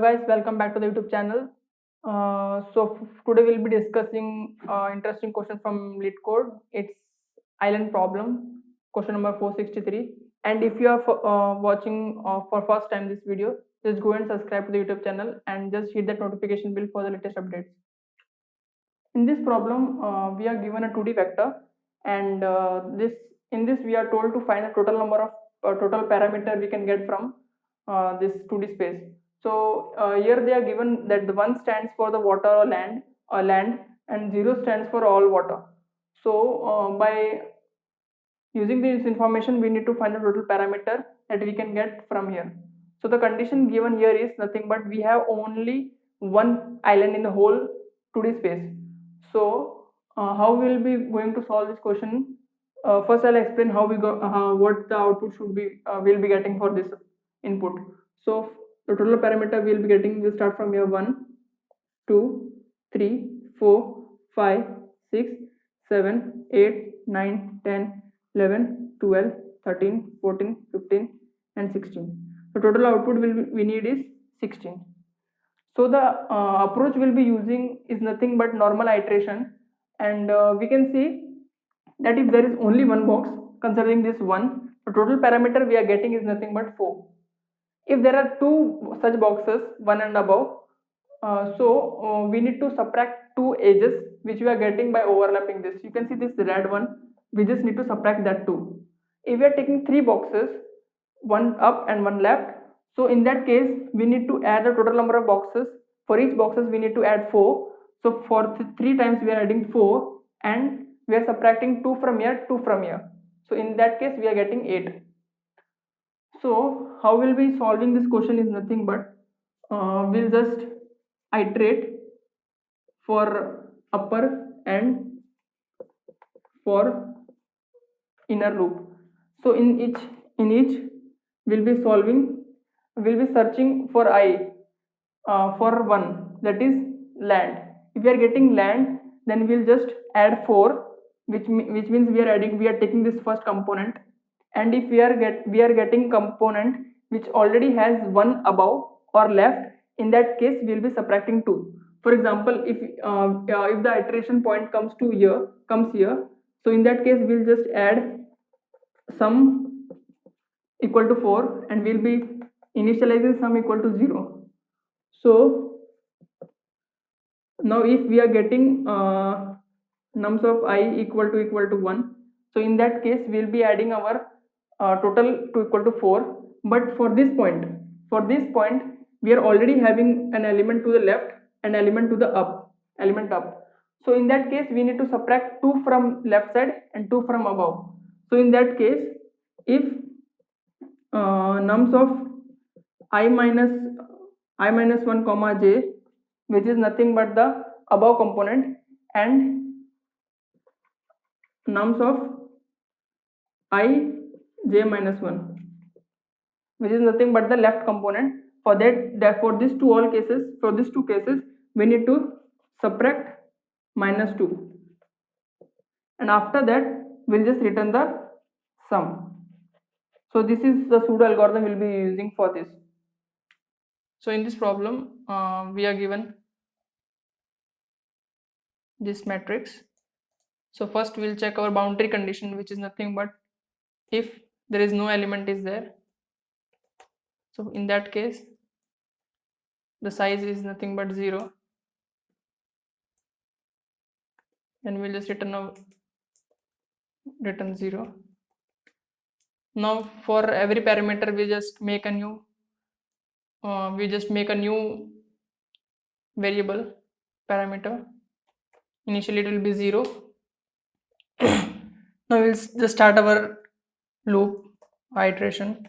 guys, welcome back to the YouTube channel. Today we'll be discussing interesting question from LeetCode. It's island problem, question number 463. And if you are watching for first time this video, just go and subscribe to the YouTube channel and just hit that notification bell for the latest updates. In this problem, we are given a 2D vector, and in this we are told to find the total number of total parameter we can get from this 2D space. So here they are given that the 1 stands for the water or land, and 0 stands for all water. So by using this information, we need to find the total parameter that we can get from here. So the condition given here is nothing but we have only one island in the whole 2D space. So how we will be going to solve this question? First I'll explain how we go what the output should be we'll be getting for this input. So the total parameter we'll be getting will start from here 1 2 3 4 5 6 7 8 9 10 11 12 13 14 15 and 16. The total output we need is 16. So the approach we'll be using is nothing but normal iteration, and we can see that if there is only one box considering this one, the total parameter we are getting is nothing but 4. If there are two such boxes, 1 and above, we need to subtract 2 edges which we are getting by overlapping this. You can see this red one, we just need to subtract that 2. If we are taking 3 boxes, one up and one left, so in that case we need to add the total number of boxes. For each boxes we need to add 4. So for 3 times we are adding 4, and we are subtracting 2 from here, 2 from here. So in that case we are getting 8. So how we'll be solving this question is nothing but we'll just iterate for upper and for inner loop. So in each we'll be searching for I for 1, that is land. If we are getting land, then we'll just add 4, which means we are taking this first component. And if we are getting component which already has 1 above or left, in that case we'll be subtracting 2. For example, if the iteration point comes here, so in that case we'll just add sum equal to 4, and we'll be initializing sum equal to 0. So now if we are getting nums of I equal to 1, so in that case we'll be adding our total to equal to 4. But for this point we are already having an element to the left and element to the element up. So in that case we need to subtract 2 from left side and 2 from above. So in that case, if nums of I minus 1 comma j, which is nothing but the above component, and nums of I j minus 1, which is nothing but the left component. For these two cases we need to subtract minus 2, and after that we'll just return the sum. So this is the pseudo algorithm we'll be using for this. So in this problem we are given this matrix. So first we'll check our boundary condition, which is nothing but if there is no element is there. So in that case the size is nothing but 0, then we'll just return 0. Now for every parameter we just make a new variable parameter. Initially it will be 0. Now we'll just start our loop iteration.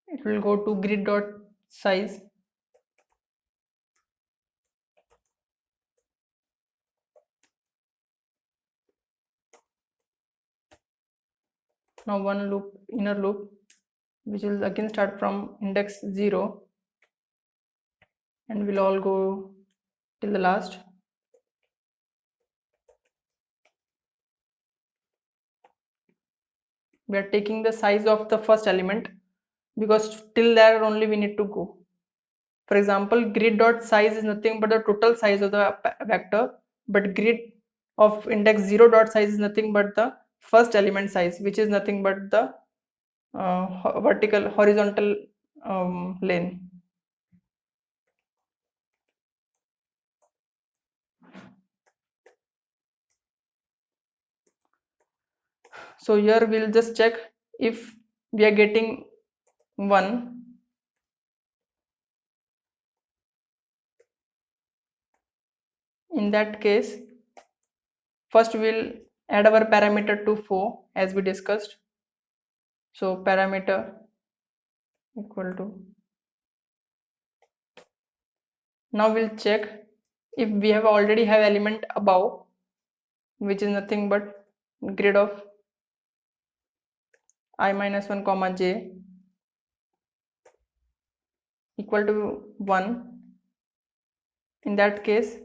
It will go to grid.size. Now one loop, inner loop, which will again start from index 0 and will all go till the last. We are taking the size of the first element because till there only we need to go. For example, grid dot size is nothing but the total size of the vector, but grid of index 0 dot size is nothing but the first element size, which is nothing but the horizontal lane. So here we'll just check if we are getting 1. In that case, first we'll add our parameter to 4 as we discussed. So parameter equal to, now we'll check if we have already have element above, which is nothing but grid of I minus 1 comma j equal to 1. In that case,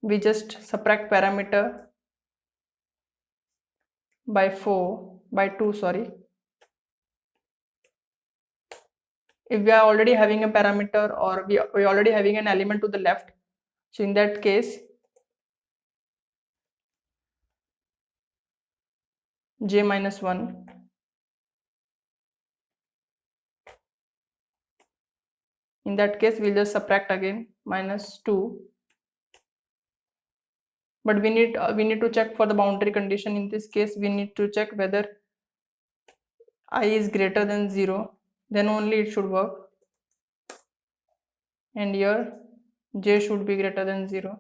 we just subtract parameter by 2, sorry. If we are already having a parameter or we are already having an element to the left, so in that case j minus 1, in that case we'll just subtract again minus 2, but we need to check for the boundary condition. In this case we need to check whether I is greater than 0, then only it should work, and here j should be greater than 0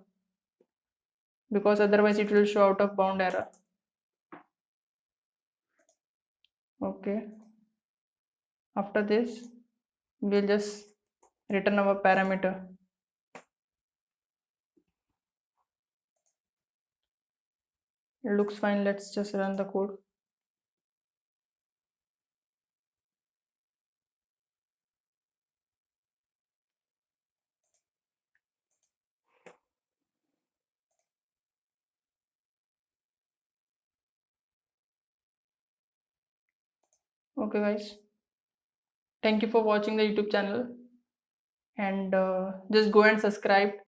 because otherwise it will show out of bound error. Okay, after this we'll just return our parameter. It looks fine. Let's just run the code. Okay guys, thank you for watching the YouTube channel, and just go and subscribe